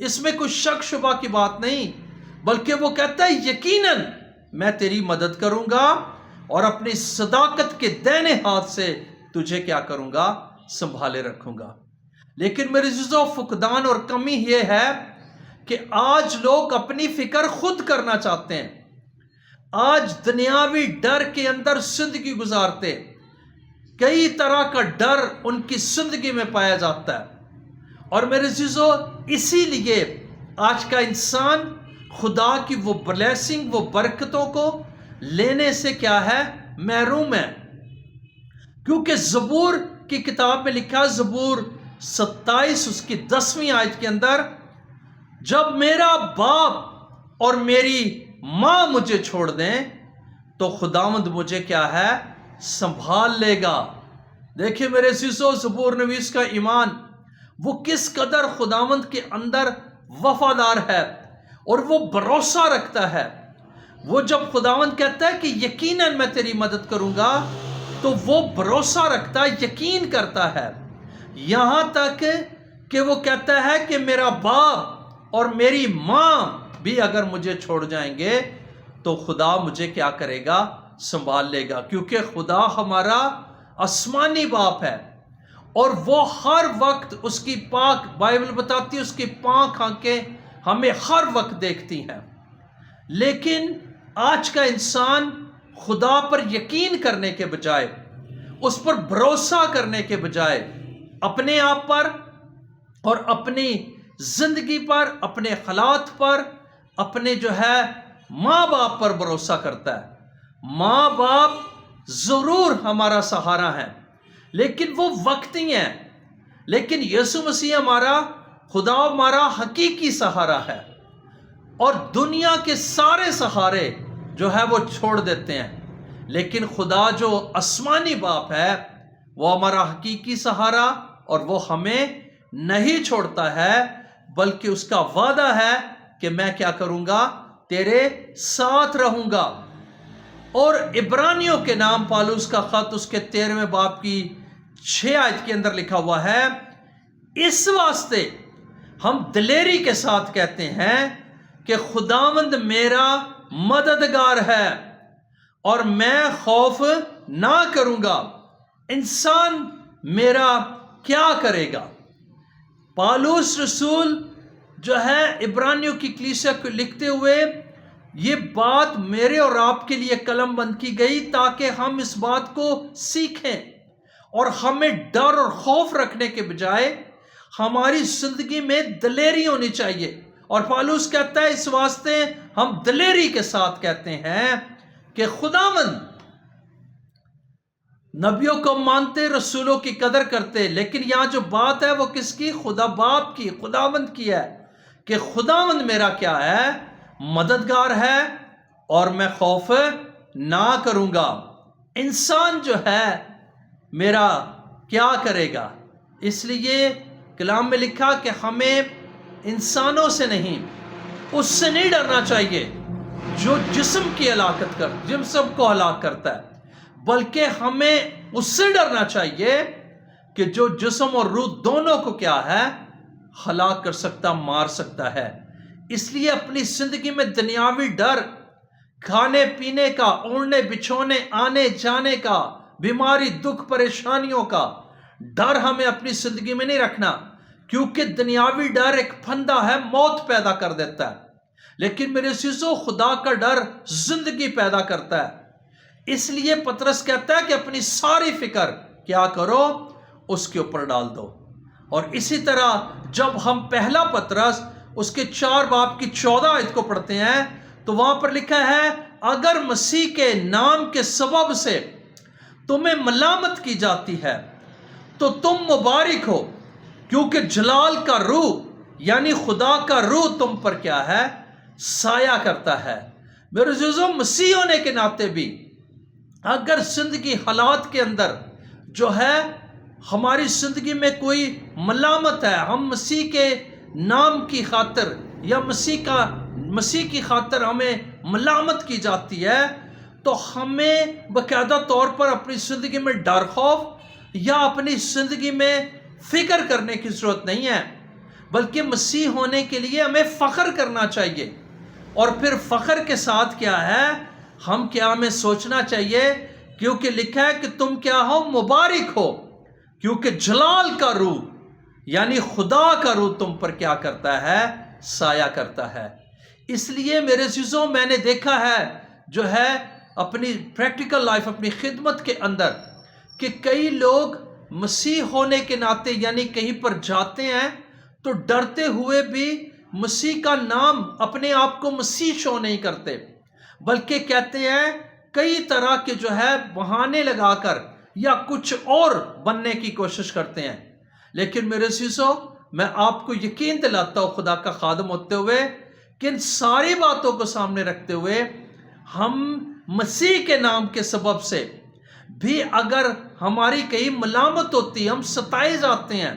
اس میں کوئی شک شبہ کی بات نہیں، بلکہ وہ کہتا ہے یقیناً میں تیری مدد کروں گا اور اپنی صداقت کے دائنے ہاتھ سے تجھے کیا کروں گا؟ سنبھالے رکھوں گا۔ لیکن میرے عزیزو، فقدان اور کمی یہ ہے کہ آج لوگ اپنی فکر خود کرنا چاہتے ہیں، آج دنیاوی ڈر کے اندر زندگی گزارتے، کئی طرح کا ڈر ان کی زندگی میں پایا جاتا ہے، اور میرے عزیزو اسی لیے آج کا انسان خدا کی وہ بلیسنگ، وہ برکتوں کو لینے سے کیا ہے؟ محروم ہے۔ کیونکہ زبور کی کتاب میں لکھا، زبور 27 اس کی 10ویں آیت کے اندر، جب میرا باپ اور میری ماں مجھے چھوڑ دیں تو خداوند مجھے کیا ہے؟ سنبھال لے گا۔ دیکھیں میرے عزیزو، زبور نویس کا ایمان وہ کس قدر خداوند کے اندر وفادار ہے اور وہ بھروسہ رکھتا ہے۔ وہ جب خداوند کہتا ہے کہ یقیناً میں تیری مدد کروں گا، تو وہ بھروسہ رکھتا ہے، یقین کرتا ہے، یہاں تک کہ وہ کہتا ہے کہ میرا باپ اور میری ماں بھی اگر مجھے چھوڑ جائیں گے تو خدا مجھے کیا کرے گا؟ سنبھال لے گا، کیونکہ خدا ہمارا آسمانی باپ ہے اور وہ ہر وقت اس کی پاک، بائبل بتاتی ہے اس کی پاک آنکھیں ہمیں ہر وقت دیکھتی ہیں۔ لیکن آج کا انسان خدا پر یقین کرنے کے بجائے، اس پر بھروسہ کرنے کے بجائے، اپنے آپ پر اور اپنی زندگی پر، اپنے حالات پر، اپنے جو ہے ماں باپ پر بھروسہ کرتا ہے۔ ماں باپ ضرور ہمارا سہارا ہے، لیکن وہ وقتی ہیں، لیکن یسوع مسیح ہمارا، خدا ہمارا حقیقی سہارا ہے، اور دنیا کے سارے سہارے جو ہے وہ چھوڑ دیتے ہیں، لیکن خدا جو آسمانی باپ ہے وہ ہمارا حقیقی سہارا، اور وہ ہمیں نہیں چھوڑتا ہے، بلکہ اس کا وعدہ ہے کہ میں کیا کروں گا؟ تیرے ساتھ رہوں گا۔ اور عبرانیوں کے نام پالوس کا خط اس کے 13ویں باب کی 6 آیت کے اندر لکھا ہوا ہے، اس واسطے ہم دلیری کے ساتھ کہتے ہیں کہ خداوند میرا مددگار ہے اور میں خوف نہ کروں گا، انسان میرا کیا کرے گا؟ پالوس رسول جو ہے عبرانیوں کی کلیسیا کو لکھتے ہوئے یہ بات میرے اور آپ کے لیے قلم بند کی گئی تاکہ ہم اس بات کو سیکھیں، اور ہمیں ڈر اور خوف رکھنے کے بجائے ہماری زندگی میں دلیری ہونی چاہیے۔ اور پالوس کہتا ہے اس واسطے ہم دلیری کے ساتھ کہتے ہیں کہ خداوند، نبیوں کو مانتے، رسولوں کی قدر کرتے، لیکن یہاں جو بات ہے وہ کس کی؟ خدا باپ کی، خداوند کی ہے، کہ خداوند میرا کیا ہے؟ مددگار ہے اور میں خوف نہ کروں گا۔ انسان جو ہے میرا کیا کرے گا؟ اس لیے کلام میں لکھا کہ ہمیں انسانوں سے نہیں، اس سے نہیں ڈرنا چاہیے جو جسم کی ہلاکت جسم کو ہلاک کرتا ہے، بلکہ ہمیں اس سے ڈرنا چاہیے کہ جو جسم اور روح دونوں کو کیا ہے؟ ہلاک کر سکتا، مار سکتا ہے۔ اس لیے اپنی زندگی میں دنیاوی ڈر، کھانے پینے کا، اوڑھنے بچھونے، آنے جانے کا، بیماری، دکھ، پریشانیوں کا ڈر ہمیں اپنی زندگی میں نہیں رکھنا، کیونکہ دنیاوی ڈر ایک پھندا ہے، موت پیدا کر دیتا ہے، لیکن میرے عزیزو خدا کا ڈر زندگی پیدا کرتا ہے۔ اس لیے پطرس کہتا ہے کہ اپنی ساری فکر کیا کرو؟ اس کے اوپر ڈال دو۔ اور اسی طرح جب ہم پہلا پطرس اس کے 4 باب کی 14 آیت کو پڑھتے ہیں تو وہاں پر لکھا ہے، اگر مسیح کے نام کے سبب سے تمہیں ملامت کی جاتی ہے تو تم مبارک ہو، کیونکہ جلال کا روح یعنی خدا کا روح تم پر کیا ہے؟ سایہ کرتا ہے۔ میرے عزیزو، مسیح ہونے کے ناطے بھی اگر زندگی حالات کے اندر جو ہے ہماری زندگی میں کوئی ملامت ہے، ہم مسیح کے نام کی خاطر یا مسیح کی خاطر ہمیں ملامت کی جاتی ہے، تو ہمیں باقاعدہ طور پر اپنی زندگی میں ڈر خوف یا اپنی زندگی میں فکر کرنے کی ضرورت نہیں ہے، بلکہ مسیح ہونے کے لیے ہمیں فخر کرنا چاہیے. اور پھر فخر کے ساتھ کیا ہے، ہم کیا ہمیں سوچنا چاہیے، کیونکہ لکھا ہے کہ تم کیا ہو، مبارک ہو، کیونکہ جلال کا روح یعنی خدا کا روح تم پر کیا کرتا ہے، سایہ کرتا ہے. اس لیے میرے عزیزوں، میں نے دیکھا ہے جو ہے اپنی پریکٹیکل لائف، اپنی خدمت کے اندر، کہ کئی لوگ مسیح ہونے کے ناطے یعنی کہیں پر جاتے ہیں تو ڈرتے ہوئے بھی مسیح کا نام، اپنے آپ کو مسیح شو نہیں کرتے، بلکہ کہتے ہیں کئی طرح کے جو ہے بہانے لگا کر یا کچھ اور بننے کی کوشش کرتے ہیں. لیکن میرے عزیزو، میں آپ کو یقین دلاتا ہوں خدا کا خادم ہوتے ہوئے کہ ان ساری باتوں کو سامنے رکھتے ہوئے ہم مسیح کے نام کے سبب سے بھی اگر ہماری کہیں ملامت ہوتی ہے، ہم ستائے جاتے ہیں،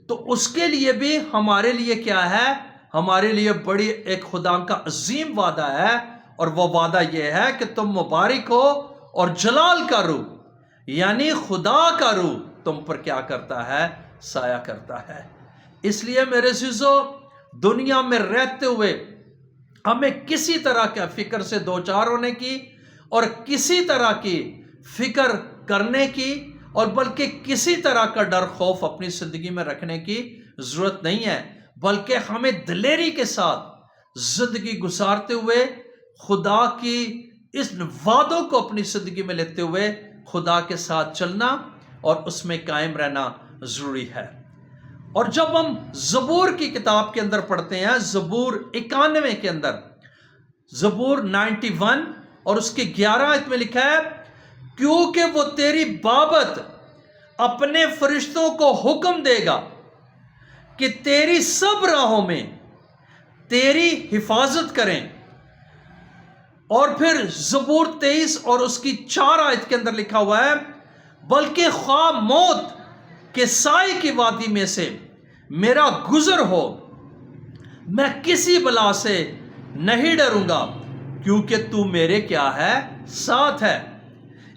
تو اس کے لیے بھی ہمارے لیے کیا ہے، ہمارے لیے بڑی ایک خدا کا عظیم وعدہ ہے. اور وہ وعدہ یہ ہے کہ تم مبارک ہو اور جلال کا روح یعنی خدا کا روح تم پر کیا کرتا ہے، سایہ کرتا ہے. اس لیے میرے عزیزو، دنیا میں رہتے ہوئے ہمیں کسی طرح کا فکر سے دوچار ہونے کی اور کسی طرح کی فکر کرنے کی اور بلکہ کسی طرح کا ڈر خوف اپنی زندگی میں رکھنے کی ضرورت نہیں ہے، بلکہ ہمیں دلیری کے ساتھ زندگی گزارتے ہوئے خدا کی اس وعدوں کو اپنی زندگی میں لیتے ہوئے خدا کے ساتھ چلنا اور اس میں قائم رہنا ضروری ہے. اور جب ہم زبور کی کتاب کے اندر پڑھتے ہیں، زبور 91 کے اندر، زبور 91 اور اس کی 11 آیت میں لکھا ہے، کیونکہ وہ تیری بابت اپنے فرشتوں کو حکم دے گا کہ تیری سب راہوں میں تیری حفاظت کریں. اور پھر زبور 23 اور اس کی 4 آیت کے اندر لکھا ہوا ہے، بلکہ خواہ موت کے سائے کی وادی میں سے میرا گزر ہو، میں کسی بلا سے نہیں ڈروں گا، کیونکہ تو میرے کیا ہے، ساتھ ہے.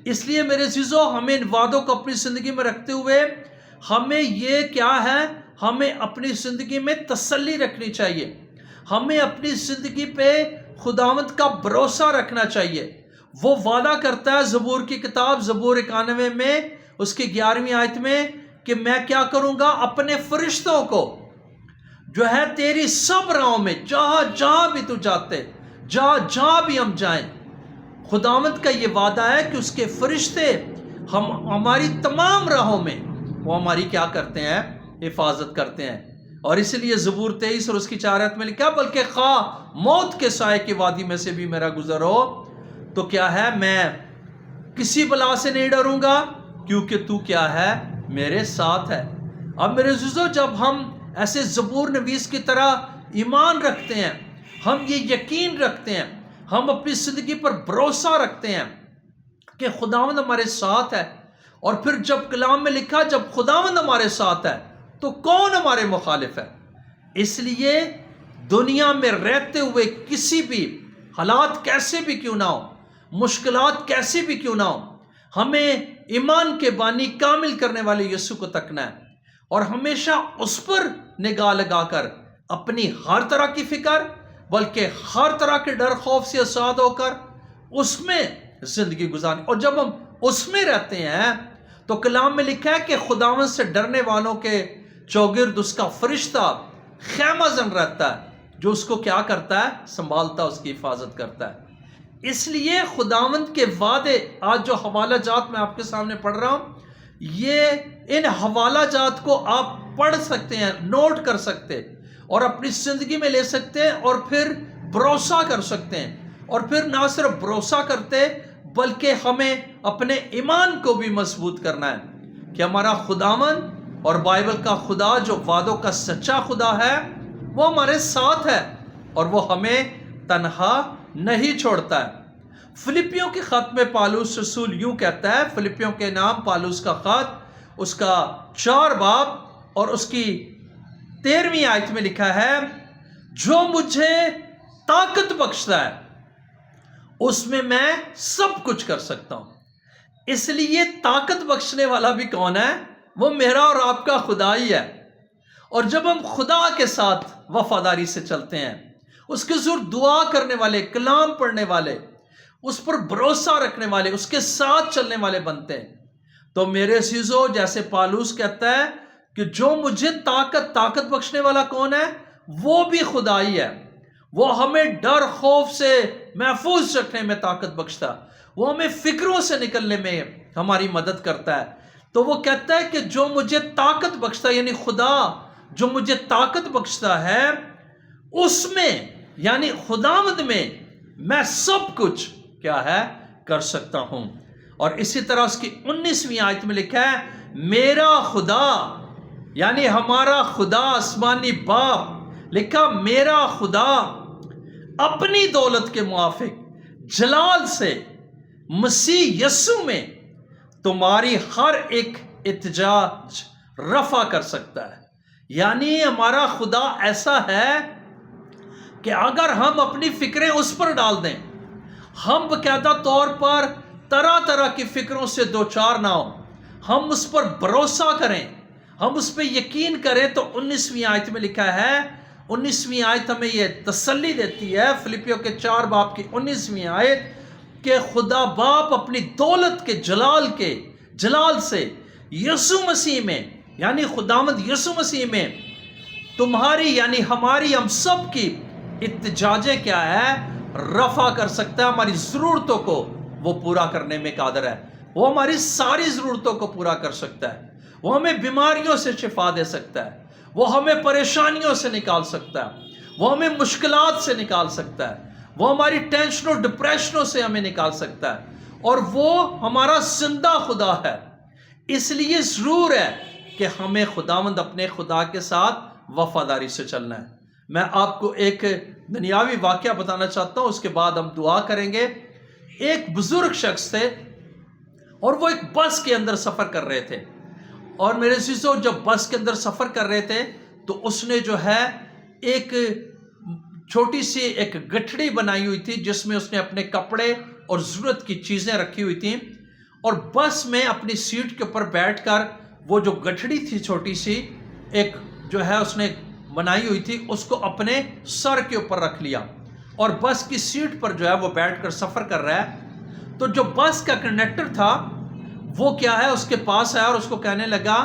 اس لیے میرے عزیزو، ہمیں ان وعدوں کو اپنی زندگی میں رکھتے ہوئے ہمیں یہ کیا ہے، ہمیں اپنی زندگی میں تسلی رکھنی چاہیے. ہمیں اپنی زندگی پہ خداوند کا بھروسہ رکھنا چاہیے. وہ وعدہ کرتا ہے زبور کی کتاب زبور 91 میں اس کی 11ویں آیت میں کہ میں کیا کروں گا، اپنے فرشتوں کو جو ہے تیری سب راہوں میں، جہاں جہاں بھی تو جاتے، جہاں جہاں بھی ہم جائیں، خداوند کا یہ وعدہ ہے کہ اس کے فرشتے ہماری تمام راہوں میں وہ ہماری کیا کرتے ہیں، حفاظت کرتے ہیں. اور اس لیے زبور 23 اور اس کی 4 آیت میں لکھا، بلکہ خواہ موت کے سائے کی وادی میں سے بھی میرا گزر ہو تو کیا ہے، میں کسی بلا سے نہیں ڈروں گا، کیونکہ تو کیا ہے، میرے ساتھ ہے. اب میرے عزیزو، جب ہم ایسے زبور نویس کی طرح ایمان رکھتے ہیں، ہم یہ یقین رکھتے ہیں، ہم اپنی زندگی پر بھروسہ رکھتے ہیں کہ خداوند ہمارے ساتھ ہے. اور پھر جب کلام میں لکھا، جب خداوند ہمارے ساتھ ہے تو کون ہمارے مخالف ہے. اس لیے دنیا میں رہتے ہوئے کسی بھی حالات کیسے بھی کیوں نہ ہو، مشکلات کیسے بھی کیوں نہ ہو، ہمیں ایمان کے بانی کامل کرنے والے یسوع کو تکنا ہے اور ہمیشہ اس پر نگاہ لگا کر اپنی ہر طرح کی فکر بلکہ ہر طرح کے ڈر خوف سے آزاد ہو کر اس میں زندگی گزارنی. اور جب ہم اس میں رہتے ہیں تو کلام میں لکھا ہے کہ خداوند سے ڈرنے والوں کے چوگرد اس کا فرشتہ خیمہ زن رہتا ہے، جو اس کو کیا کرتا ہے، سنبھالتا، اس کی حفاظت کرتا ہے. اس لیے خداوند کے وعدے، آج جو حوالہ جات میں آپ کے سامنے پڑھ رہا ہوں، یہ ان حوالہ جات کو آپ پڑھ سکتے ہیں، نوٹ کر سکتے اور اپنی زندگی میں لے سکتے ہیں اور پھر بھروسہ کر سکتے ہیں. اور پھر نہ صرف بھروسہ کرتے بلکہ ہمیں اپنے ایمان کو بھی مضبوط کرنا ہے کہ ہمارا خداوند اور بائبل کا خدا جو وعدوں کا سچا خدا ہے، وہ ہمارے ساتھ ہے اور وہ ہمیں تنہا نہیں چھوڑتا ہے. فلپیوں کے خط میں پالوس رسول یوں کہتا ہے، فلپیوں کے نام پالوس کا خط، اس کا 4 باب اور اس کی 13ویں آیت میں لکھا ہے، جو مجھے طاقت بخشتا ہے اس میں سب کچھ کر سکتا ہوں. اس لیے طاقت بخشنے والا بھی کون ہے؟ وہ میرا اور آپ کا خدا ہی ہے. اور جب ہم خدا کے ساتھ وفاداری سے چلتے ہیں، اس کے ضرور دعا کرنے والے، کلام پڑھنے والے، اس پر بھروسہ رکھنے والے، اس کے ساتھ چلنے والے بنتے ہیں، تو میرے عزیزو، جیسے پالوس کہتا ہے کہ جو مجھے طاقت بخشنے والا کون ہے؟ وہ بھی خدا ہی ہے۔ وہ ہمیں ڈر خوف سے محفوظ رکھنے میں طاقت بخشتا، وہ ہمیں فکروں سے نکلنے میں ہماری مدد کرتا ہے۔ تو وہ کہتا ہے کہ جو مجھے طاقت بخشتا ہے، یعنی خدا جو مجھے طاقت بخشتا ہے، اس میں یعنی خداوند میں سب کچھ کیا ہے کر سکتا ہوں۔ اور اسی طرح اس کی 19ویں آیت میں لکھا ہے، میرا خدا یعنی ہمارا خدا آسمانی باپ، لکھا میرا خدا اپنی دولت کے موافق جلال سے مسیح یسوع میں تمہاری ہر ایک احتجاج رفع کر سکتا ہے۔ یعنی ہمارا خدا ایسا ہے کہ اگر ہم اپنی فکریں اس پر ڈال دیں، ہم باقاعدہ طور پر طرح طرح کی فکروں سے دوچار نہ ہوں، ہم اس پر بھروسہ کریں، ہم اس پہ یقین کریں، تو 19ویں آیت میں لکھا ہے، 19ویں آیت ہمیں یہ تسلی دیتی ہے، فلپیوں کے 4 باب کی 19ویں آیت، کہ خدا باپ اپنی دولت کے جلال سے یسوع مسیح میں یعنی خداوند یسوع مسیح میں تمہاری یعنی ہماری ہم سب کی احتجاجیں کیا ہے رفع کر سکتا ہے۔ ہماری ضرورتوں کو وہ پورا کرنے میں قادر ہے، وہ ہماری ساری ضرورتوں کو پورا کر سکتا ہے، وہ ہمیں بیماریوں سے شفا دے سکتا ہے، وہ ہمیں پریشانیوں سے نکال سکتا ہے، وہ ہمیں مشکلات سے نکال سکتا ہے، وہ ہماری ٹینشنوں ڈپریشنوں سے ہمیں نکال سکتا ہے، اور وہ ہمارا زندہ خدا ہے۔ اس لیے ضرور ہے کہ ہمیں خداوند اپنے خدا کے ساتھ وفاداری سے چلنا ہے۔ میں آپ کو ایک دنیاوی واقعہ بتانا چاہتا ہوں، اس کے بعد ہم دعا کریں گے۔ ایک بزرگ شخص تھے اور وہ ایک بس کے اندر سفر کر رہے تھے، اور میرے عزیزو جب بس کے اندر سفر کر رہے تھے تو اس نے جو ہے ایک چھوٹی سی ایک گٹھڑی بنائی ہوئی تھی جس میں اس نے اپنے کپڑے اور ضرورت کی چیزیں رکھی ہوئی تھیں، اور بس میں اپنی سیٹ کے اوپر بیٹھ کر وہ جو گٹھڑی تھی چھوٹی سی ایک جو ہے اس نے بنائی ہوئی تھی، اس کو اپنے سر کے اوپر رکھ لیا، اور بس کی سیٹ پر جو ہے وہ بیٹھ کر سفر کر رہا ہے۔ تو جو بس کا کنڈکٹر تھا وہ کیا ہے اس کے پاس آیا اور اس کو کہنے لگا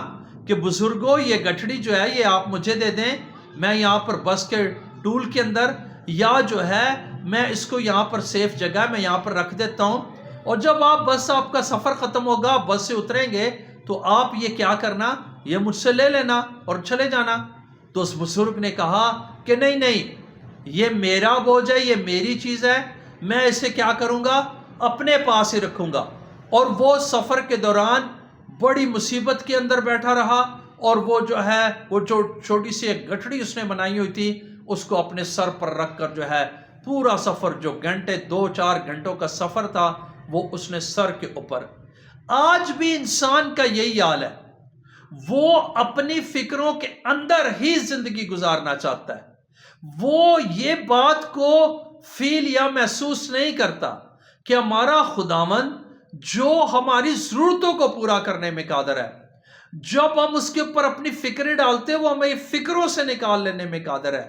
کہ بزرگوں یہ گٹھڑی جو ہے یہ آپ مجھے دے دیں، میں یہاں پر بس کے ٹول کے اندر یا جو ہے میں اس کو یہاں پر سیف جگہ میں یہاں پر رکھ دیتا ہوں، اور جب آپ کا سفر ختم ہوگا، بس سے اتریں گے تو آپ یہ کیا کرنا، یہ مجھ سے لے لینا اور چلے جانا۔ تو اس بزرگ نے کہا کہ نہیں، یہ میرا بوجھ ہے، یہ میری چیز ہے، میں اسے کیا کروں گا، اپنے پاس ہی رکھوں گا۔ اور وہ سفر کے دوران بڑی مصیبت کے اندر بیٹھا رہا، اور وہ جو ہے وہ جو چھوٹی سی ایک گٹھڑی اس نے بنائی ہوئی تھی اس کو اپنے سر پر رکھ کر جو ہے پورا سفر جو 2-4 گھنٹوں کا سفر تھا وہ اس نے سر کے اوپر۔ آج بھی انسان کا یہی حال ہے، وہ اپنی فکروں کے اندر ہی زندگی گزارنا چاہتا ہے، وہ یہ بات کو فیل یا محسوس نہیں کرتا کہ ہمارا خداوند جو ہماری ضرورتوں کو پورا کرنے میں قادر ہے، جب ہم اس کے اوپر اپنی فکریں ڈالتے ہیں وہ ہمیں فکروں سے نکال لینے میں قادر ہے،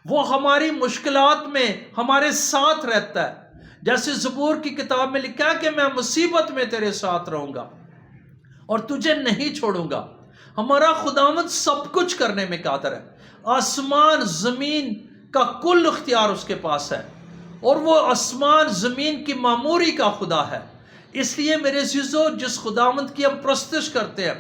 وہ ہماری مشکلات میں ہمارے ساتھ رہتا ہے۔ جیسے زبور کی کتاب میں لکھا ہے کہ میں مصیبت میں تیرے ساتھ رہوں گا اور تجھے نہیں چھوڑوں گا۔ ہمارا خداوند سب کچھ کرنے میں قادر ہے، آسمان زمین کا کل اختیار اس کے پاس ہے، اور وہ آسمان زمین کی معموری کا خدا ہے۔ اس لیے میرے عزیزو جس خداوند کی ہم پرستش کرتے ہیں،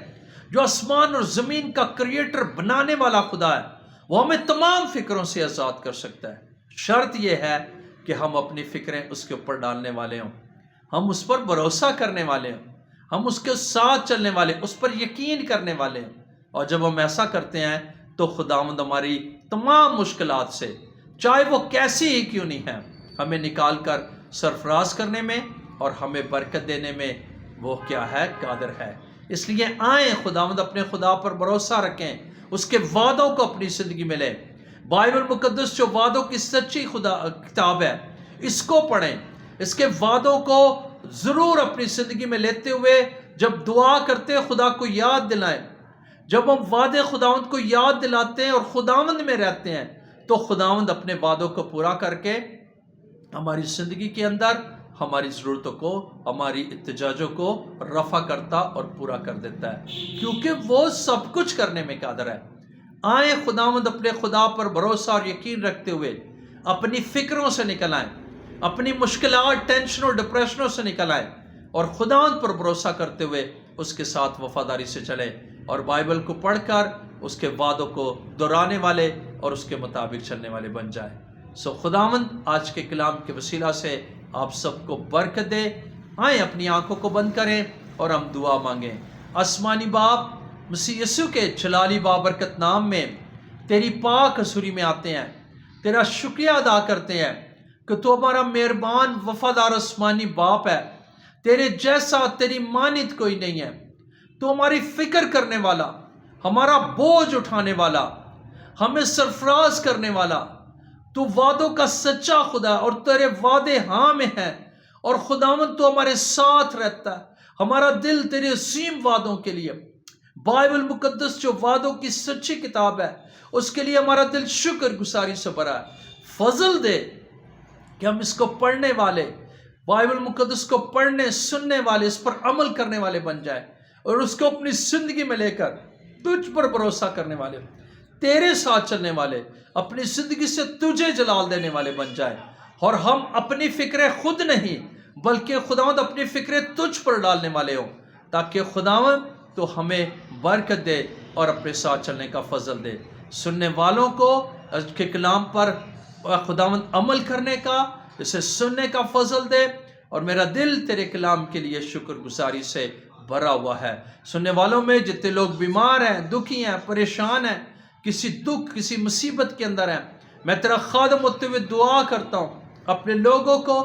جو آسمان اور زمین کا کریٹر بنانے والا خدا ہے، وہ ہمیں تمام فکروں سے آزاد کر سکتا ہے۔ شرط یہ ہے کہ ہم اپنی فکریں اس کے اوپر ڈالنے والے ہوں، ہم اس پر بھروسہ کرنے والے ہوں، ہم اس کے ساتھ چلنے والے، اس پر یقین کرنے والے ہوں۔ اور جب ہم ایسا کرتے ہیں تو خداوند ہماری تمام مشکلات سے چاہے وہ کیسی ہی کیوں نہیں ہے ہمیں نکال کر سرفراز کرنے میں اور ہمیں برکت دینے میں وہ کیا ہے قادر ہے۔ اس لیے آئیں خداوند اپنے خدا پر بھروسہ رکھیں، اس کے وعدوں کو اپنی زندگی میں لیں۔ بائبل مقدس جو وعدوں کی سچی کتاب ہے، اس کو پڑھیں، اس کے وعدوں کو ضرور اپنی زندگی میں لیتے ہوئے جب دعا کرتے خدا کو یاد دلائیں جب ہم وعدے خداوند کو یاد دلاتے ہیں اور خداوند میں رہتے ہیں تو خداوند اپنے وعدوں کو پورا کر کے ہماری زندگی کے اندر ہماری ضرورتوں کو، ہماری احتیاجوں کو رفع کرتا اور پورا کر دیتا ہے، کیونکہ وہ سب کچھ کرنے میں قادر ہے۔ آئیں خداوند اپنے خدا پر بھروسہ اور یقین رکھتے ہوئے اپنی فکروں سے نکل آئیں، اپنی مشکلات، ٹینشنوں، ڈپریشنوں سے نکل آئیں اور خداوند پر بھروسہ کرتے ہوئے اس کے ساتھ وفاداری سے چلیں اور بائبل کو پڑھ کر اس کے وعدوں کو دہرانے والے اور اس کے مطابق چلنے والے بن جائیں۔ خداوند آج کے کلام کے وسیلہ سے آپ سب کو برکت دے۔ آئیں اپنی آنکھوں کو بند کریں اور ہم دعا مانگیں۔ آسمانی باپ، مسیح یسوع کے جلالی بابرکت نام میں تیری پاک حضوری میں آتے ہیں، تیرا شکریہ ادا کرتے ہیں کہ تو ہمارا مہربان وفادار آسمانی باپ ہے۔ تیرے جیسا، تیری مانند کوئی نہیں ہے۔ تو ہماری فکر کرنے والا، ہمارا بوجھ اٹھانے والا، ہمیں سرفراز کرنے والا، تو وعدوں کا سچا خدا اور تیرے وعدے ہاں میں ہیں، اور خداوند تو ہمارے ساتھ رہتا ہے۔ ہمارا دل تیرے عظیم وعدوں کے لیے، بائبل مقدس جو وعدوں کی سچی کتاب ہے، اس کے لیے ہمارا دل شکر گزاری سے بھرا ہے۔ فضل دے کہ ہم اس کو پڑھنے والے، بائبل مقدس کو پڑھنے سننے والے، اس پر عمل کرنے والے بن جائے اور اس کو اپنی زندگی میں لے کر تجھ پر بھروسہ کرنے والے، تیرے ساتھ چلنے والے، اپنی زندگی سے تجھے جلال دینے والے بن جائے، اور ہم اپنی فکریں خود نہیں بلکہ خداوند اپنی فکریں تجھ پر ڈالنے والے ہوں، تاکہ خداوند تو ہمیں برکت دے اور اپنے ساتھ چلنے کا فضل دے۔ سننے والوں کو اس کے کلام پر خداوند عمل کرنے کا، اسے سننے کا فضل دے، اور میرا دل تیرے کلام کے لیے شکر گزاری سے بھرا ہوا ہے۔ سننے والوں میں جتنے لوگ بیمار ہیں، دکھی ہیں، پریشان ہیں، کسی دکھ، کسی مصیبت کے اندر ہیں، میں تیرا خادم ہوتے ہوئے دعا کرتا ہوں، اپنے لوگوں کو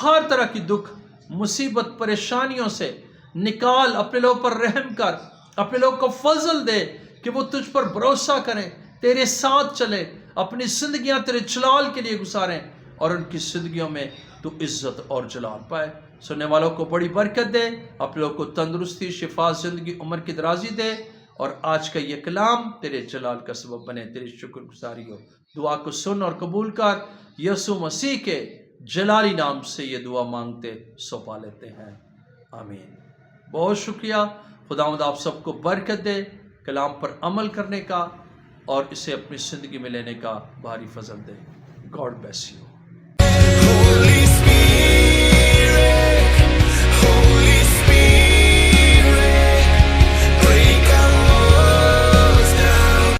ہر طرح کی دکھ، مصیبت، پریشانیوں سے نکال، اپنے لوگوں پر رحم کر، اپنے لوگوں کو فضل دے کہ وہ تجھ پر بھروسہ کریں، تیرے ساتھ چلیں، اپنی زندگیاں تیرے جلال کے لیے گزاریں، اور ان کی زندگیوں میں تو عزت اور جلال پائے۔ سننے والوں کو بڑی برکت دے، اپنے لوگوں کو تندرستی، شفا، زندگی، عمر کی درازی دے، اور آج کا یہ کلام تیرے جلال کا سبب بنے، تیری شکر گزاری ہو۔ دعا کو سن اور قبول کر، یسوع مسیح کے جلالی نام سے یہ دعا مانگتے سپا لیتے ہیں، آمین۔ بہت شکریہ۔ خداوند آپ سب کو برکت دے، کلام پر عمل کرنے کا اور اسے اپنی زندگی میں لینے کا بھاری فضل دے۔ God bless you.